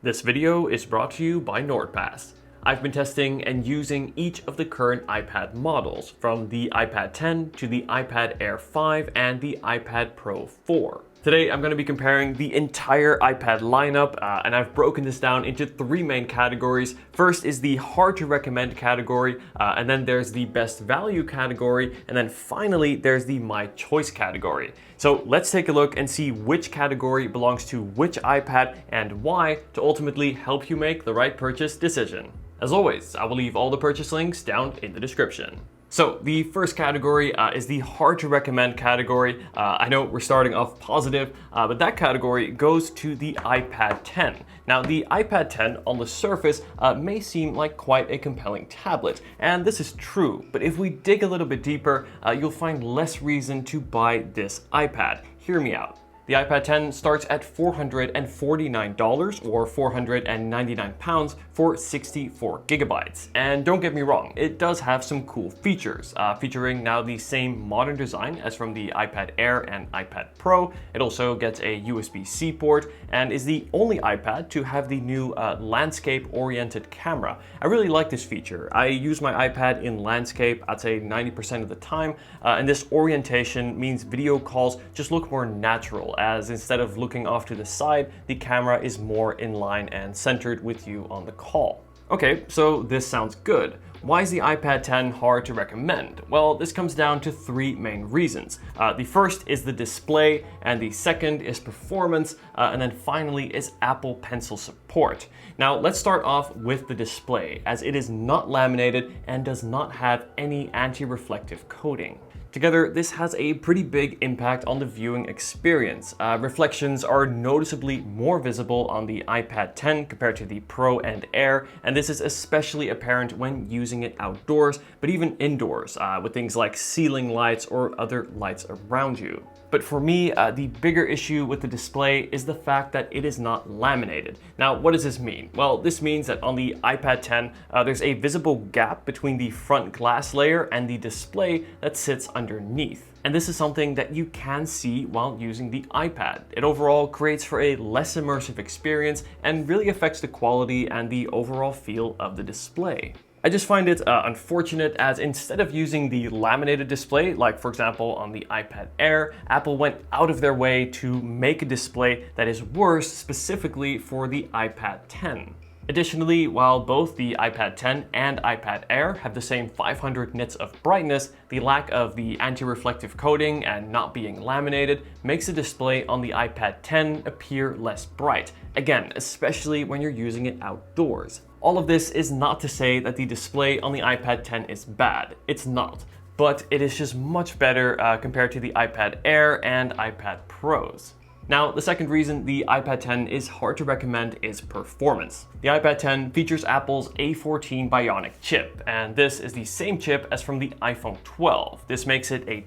This video is brought to you by NordPass. I've been testing and using each of the current iPad models, from the iPad 10 to the iPad Air 5 and the iPad Pro 4. Today I'm going to be comparing the entire iPad lineup, and I've broken this down into three main categories. First is the hard to recommend category, and then there's the best value category, and then finally there's the my choice category. So let's take a look and see which category belongs to which iPad and why, to ultimately help you make the right purchase decision. As always, I will leave all the purchase links down in the description. So the first category is the hard to recommend category. I know we're starting off positive, but that category goes to the iPad 10. Now the iPad 10 on the surface may seem like quite a compelling tablet, and this is true, but if we dig a little bit deeper, you'll find less reason to buy this iPad. Hear me out. The iPad 10 starts at $449 or £499 for 64 gigabytes. And don't get me wrong, it does have some cool features, featuring now the same modern design as from the iPad Air and iPad Pro. It also gets a USB-C port and is the only iPad to have the new landscape-oriented camera. I really like this feature. I use my iPad in landscape, I'd say 90% of the time, and this orientation means video calls just look more natural, as instead of looking off to the side, the camera is more in line and centered with you on the call. Okay, so this sounds good. Why is the iPad 10 hard to recommend? Well, this comes down to three main reasons. The first is the display, and the second is performance, and then finally is Apple Pencil support. Now, let's start off with the display, as it is not laminated and does not have any anti-reflective coating. Together, this has a pretty big impact on the viewing experience. Reflections are noticeably more visible on the iPad 10 compared to the Pro and Air, and this is especially apparent when using it outdoors, but even indoors, with things like ceiling lights or other lights around you. But for me, the bigger issue with the display is the fact that it is not laminated. Now, what does this mean? Well, this means that on the iPad 10, there's a visible gap between the front glass layer and the display that sits underneath. And this is something that you can see while using the iPad. It overall creates for a less immersive experience and really affects the quality and the overall feel of the display. I just find it unfortunate, as instead of using the laminated display, like for example on the iPad Air, Apple went out of their way to make a display that is worse specifically for the iPad 10. Additionally, while both the iPad 10 and iPad Air have the same 500 nits of brightness, the lack of the anti-reflective coating and not being laminated makes the display on the iPad 10 appear less bright. Again, especially when you're using it outdoors. All of this is not to say that the display on the iPad 10 is bad. It's not. But it is just much better compared to the iPad Air and iPad Pros. Now, the second reason the iPad 10 is hard to recommend is performance. The iPad 10 features Apple's A14 Bionic chip, and this is the same chip as from the iPhone 12. This makes it a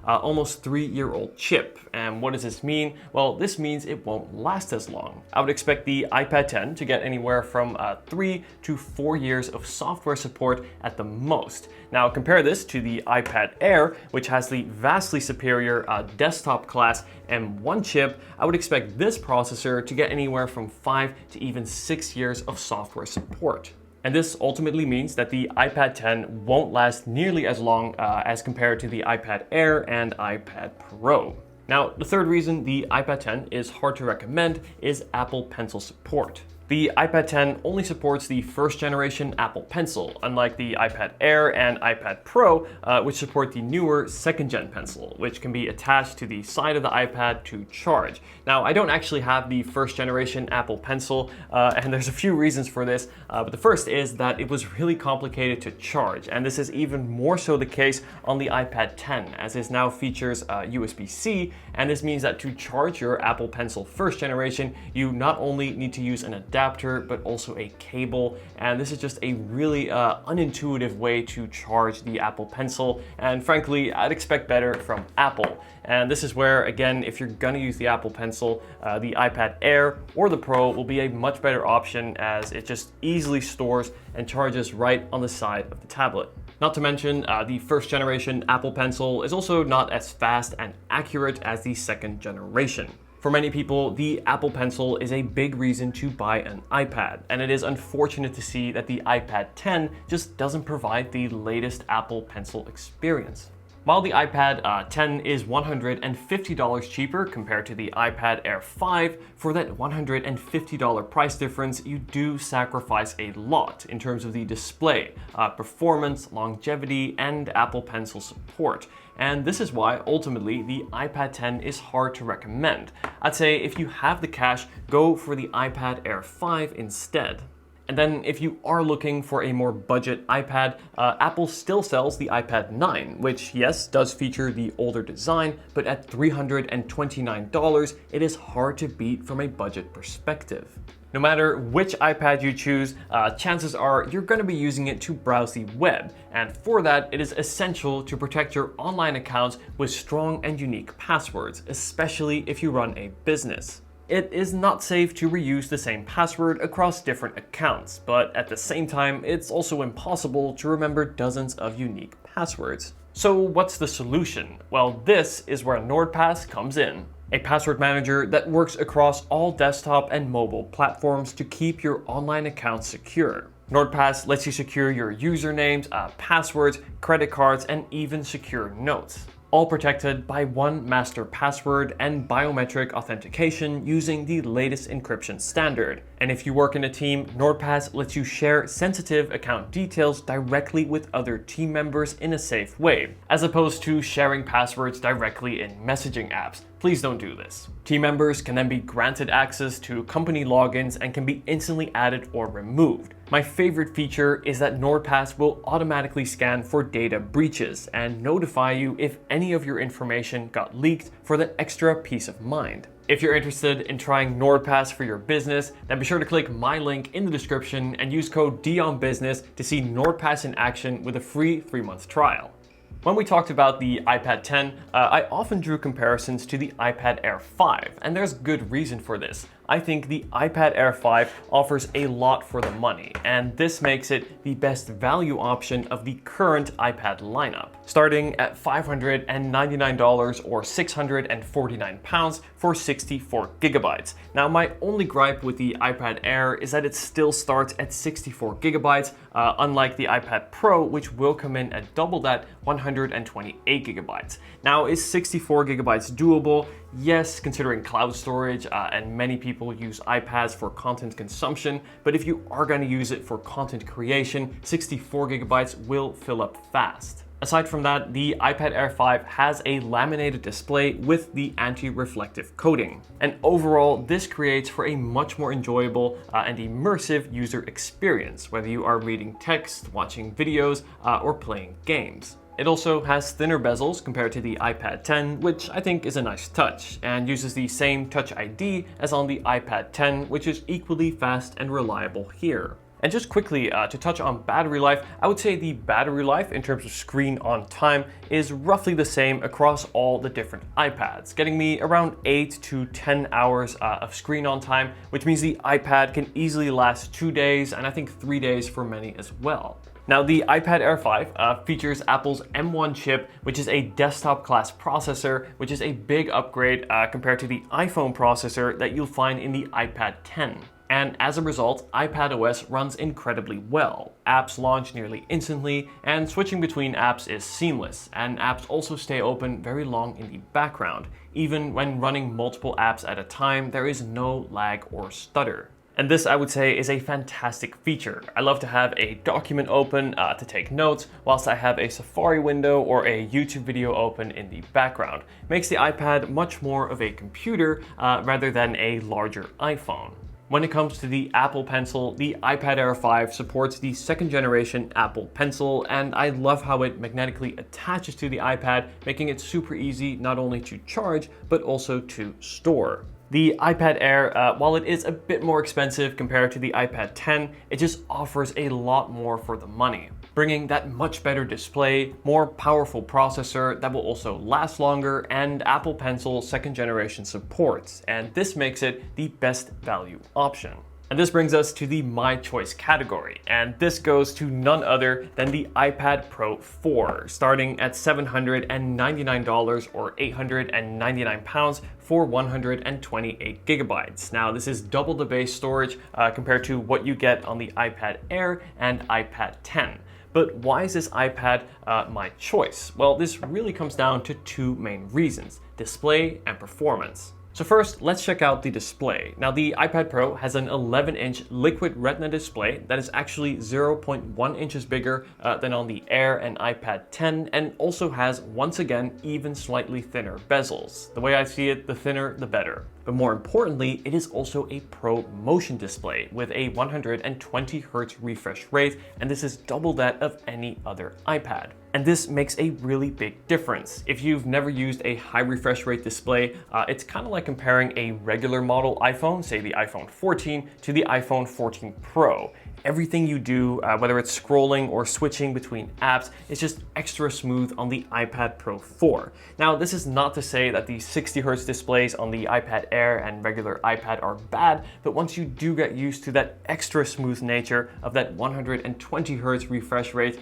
almost 3-year-old chip. And what does this mean? Well, this means it won't last as long. I would expect the iPad 10 to get anywhere from 3 to 4 years of software support at the most. Now, compare this to the iPad Air, which has the vastly superior desktop class M1 chip. I would expect this processor to get anywhere from 5 to even 6 years of software support. And this ultimately means that the iPad 10 won't last nearly as long as compared to the iPad Air and iPad Pro. Now, the third reason the iPad 10 is hard to recommend is Apple Pencil support. The iPad 10 only supports the first generation Apple Pencil, unlike the iPad Air and iPad Pro, which support the newer second gen Pencil, which can be attached to the side of the iPad to charge. Now, I don't actually have the first generation Apple Pencil, and there's a few reasons for this, but the first is that it was really complicated to charge, and this is even more so the case on the iPad 10, as it now features USB-C, and this means that to charge your Apple Pencil first generation, you not only need to use an adapter, but also a cable, and this is just a really unintuitive way to charge the Apple Pencil, and frankly, I'd expect better from Apple. And this is where, again, if you're gonna use the Apple Pencil, the iPad Air or the Pro will be a much better option, as it just easily stores and charges right on the side of the tablet. Not to mention, the first generation Apple Pencil is also not as fast and accurate as the second generation. For many people, the Apple Pencil is a big reason to buy an iPad, and it is unfortunate to see that the iPad 10 just doesn't provide the latest Apple Pencil experience. While the iPad 10 is $150 cheaper compared to the iPad Air 5, for that $150 price difference, you do sacrifice a lot in terms of the display, performance, longevity, and Apple Pencil support. And this is why, ultimately, the iPad 10 is hard to recommend. I'd say if you have the cash, go for the iPad Air 5 instead. And then if you are looking for a more budget iPad, Apple still sells the iPad 9, which yes, does feature the older design, but at $329, it is hard to beat from a budget perspective. No matter which iPad you choose, chances are you're going to be using it to browse the web, and for that, it is essential to protect your online accounts with strong and unique passwords, especially if you run a business. It is not safe to reuse the same password across different accounts, but at the same time, it's also impossible to remember dozens of unique passwords. So what's the solution? Well, this is where NordPass comes in. A password manager that works across all desktop and mobile platforms to keep your online accounts secure. NordPass lets you secure your usernames, passwords, credit cards, and even secure notes, all protected by one master password and biometric authentication using the latest encryption standard. And if you work in a team, NordPass lets you share sensitive account details directly with other team members in a safe way, as opposed to sharing passwords directly in messaging apps. Please don't do this. Team members can then be granted access to company logins and can be instantly added or removed. My favorite feature is that NordPass will automatically scan for data breaches and notify you if any of your information got leaked for that extra peace of mind. If you're interested in trying NordPass for your business, then be sure to click my link in the description and use code DionBusiness to see NordPass in action with a free 3-month trial. When we talked about the iPad 10, I often drew comparisons to the iPad Air 5, and there's good reason for this. I think the iPad Air 5 offers a lot for the money, and this makes it the best value option of the current iPad lineup, starting at $599 or £649 for 64 gigabytes. Now, my only gripe with the iPad Air is that it still starts at 64 gigabytes, unlike the iPad Pro, which will come in at double that, 128 gigabytes. Now, is 64 gigabytes doable? Yes, considering cloud storage, and many people use iPads for content consumption, but if you are going to use it for content creation, 64 gigabytes will fill up fast. Aside from that, the iPad Air 5 has a laminated display with the anti-reflective coating. And overall, this creates for a much more enjoyable and immersive user experience, whether you are reading text, watching videos, or playing games. It also has thinner bezels compared to the iPad 10, which I think is a nice touch, and uses the same Touch ID as on the iPad 10, which is equally fast and reliable here. And just quickly to touch on battery life, I would say the battery life in terms of screen on time is roughly the same across all the different iPads, getting me around 8 to 10 hours of screen on time, which means the iPad can easily last 2 days, and I think 3 days for many as well. Now, the iPad Air 5 features Apple's M1 chip, which is a desktop class processor, which is a big upgrade compared to the iPhone processor that you'll find in the iPad 10. And as a result, iPadOS runs incredibly well. Apps launch nearly instantly, and switching between apps is seamless, and apps also stay open very long in the background. Even when running multiple apps at a time, there is no lag or stutter. And this, I would say, is a fantastic feature. I love to have a document open to take notes, whilst I have a Safari window or a YouTube video open in the background. Makes the iPad much more of a computer rather than a larger iPhone. When it comes to the Apple Pencil, the iPad Air 5 supports the 2nd generation Apple Pencil, and I love how it magnetically attaches to the iPad, making it super easy not only to charge, but also to store. The iPad Air, while it is a bit more expensive compared to the iPad 10, it just offers a lot more for the money, bringing that much better display, more powerful processor that will also last longer, and Apple Pencil 2nd generation supports, and this makes it the best value option. And this brings us to the My Choice category, and this goes to none other than the iPad Pro 4, starting at $799 or £899 for 128 gigabytes. Now, this is double the base storage compared to what you get on the iPad Air and iPad 10. But why is this iPad my choice? Well, this really comes down to two main reasons: display and performance. So first, let's check out the display. Now, the iPad Pro has an 11-inch liquid retina display that is actually 0.1 inches bigger than on the Air and iPad 10, and also has, once again, even slightly thinner bezels. The way I see it, the thinner, the better. But more importantly, it is also a Pro Motion display with a 120Hz refresh rate, and this is double that of any other iPad. And this makes a really big difference. If you've never used a high refresh rate display, it's kind of like comparing a regular model iPhone, say the iPhone 14, to the iPhone 14 Pro. Everything you do, whether it's scrolling or switching between apps, is just extra smooth on the iPad Pro 4. Now, this is not to say that the 60Hz displays on the iPad Air and regular iPad are bad, but once you do get used to that extra smooth nature of that 120Hz refresh rate,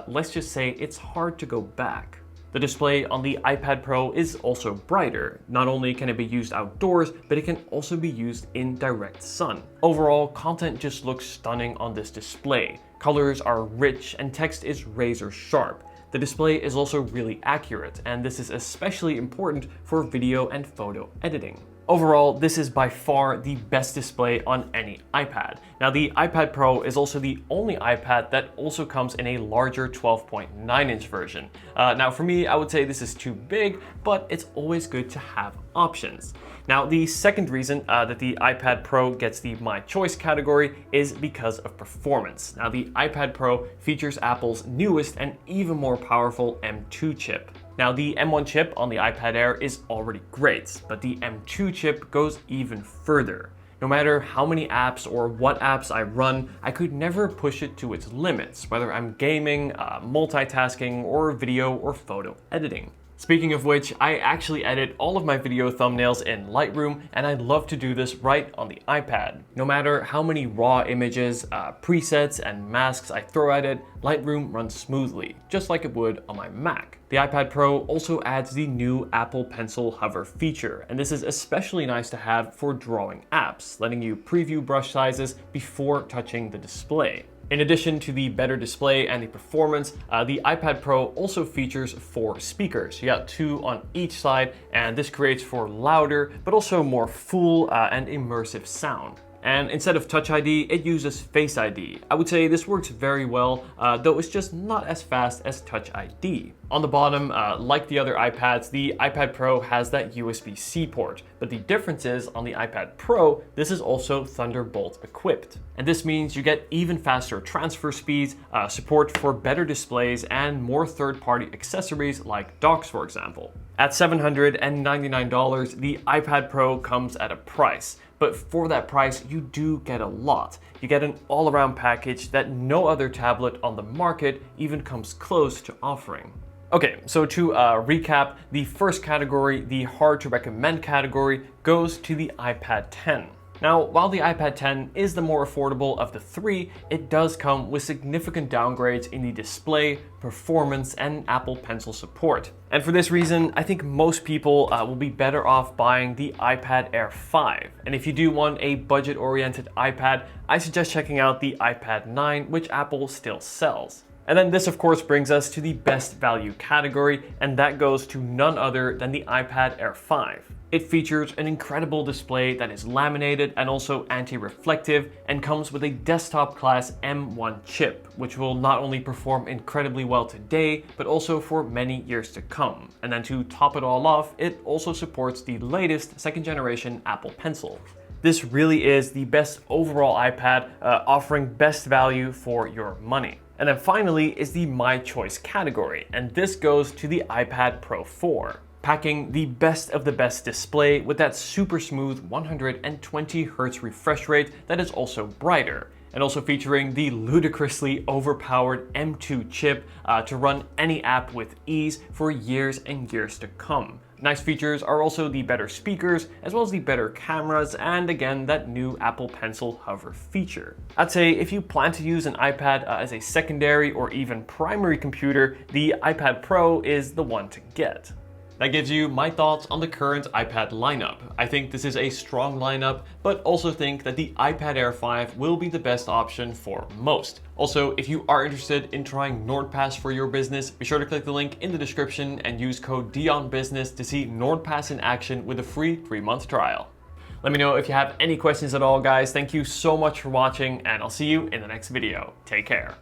let's just say it's hard to go back. The display on the iPad Pro is also brighter. Not only can it be used outdoors, but it can also be used in direct sun. Overall, content just looks stunning on this display. Colors are rich and text is razor sharp. The display is also really accurate, and this is especially important for video and photo editing. Overall, this is by far the best display on any iPad. Now, the iPad Pro is also the only iPad that also comes in a larger 12.9-inch version. Now, for me, I would say this is too big, but it's always good to have options. Now, the second reason that the iPad Pro gets the My Choice category is because of performance. Now, the iPad Pro features Apple's newest and even more powerful M2 chip. Now, the M1 chip on the iPad Air is already great, but the M2 chip goes even further. No matter how many apps or what apps I run, I could never push it to its limits, whether I'm gaming, multitasking, or video or photo editing. Speaking of which, I actually edit all of my video thumbnails in Lightroom, and I'd love to do this right on the iPad. No matter how many raw images, presets, and masks I throw at it, Lightroom runs smoothly, just like it would on my Mac. The iPad Pro also adds the new Apple Pencil Hover feature, and this is especially nice to have for drawing apps, letting you preview brush sizes before touching the display. In addition to the better display and the performance, the iPad Pro also features 4 speakers. You got 2 on each side, and this creates for louder, but also more full and immersive sound. And instead of Touch ID, it uses Face ID. I would say this works very well, though it's just not as fast as Touch ID. On the bottom, like the other iPads, the iPad Pro has that USB-C port, but the difference is on the iPad Pro, this is also Thunderbolt equipped. And this means you get even faster transfer speeds, support for better displays, and more third-party accessories like docks, for example. At $799, the iPad Pro comes at a price. But for that price, you do get a lot. You get an all-around package that no other tablet on the market even comes close to offering. Okay, so to recap, the first category, the hard to recommend category, goes to the iPad 10. Now, while the iPad 10 is the more affordable of the 3, it does come with significant downgrades in the display, performance, and Apple Pencil support. And for this reason, I think most people will be better off buying the iPad Air 5. And if you do want a budget-oriented iPad, I suggest checking out the iPad 9, which Apple still sells. And then this, of course, brings us to the best value category, and that goes to none other than the iPad Air 5. It features an incredible display that is laminated and also anti-reflective, and comes with a desktop class M1 chip, which will not only perform incredibly well today, but also for many years to come. And then to top it all off, it also supports the latest second generation Apple Pencil. This really is the best overall iPad, offering best value for your money. And then finally is the My Choice category, and this goes to the iPad Pro 4. Packing the best of the best display with that super smooth 120Hz refresh rate that is also brighter, and also featuring the ludicrously overpowered M2 chip to run any app with ease for years and years to come. Nice features are also the better speakers, as well as the better cameras, and again, that new Apple Pencil hover feature. I'd say if you plan to use an iPad as a secondary or even primary computer, the iPad Pro is the one to get. That gives you my thoughts on the current iPad lineup. I think this is a strong lineup, but also think that the iPad Air 5 will be the best option for most. Also, if you are interested in trying NordPass for your business, be sure to click the link in the description and use code DionBusiness to see NordPass in action with a free 3-month trial. Let me know if you have any questions at all, guys. Thank you so much for watching, and I'll see you in the next video. Take care.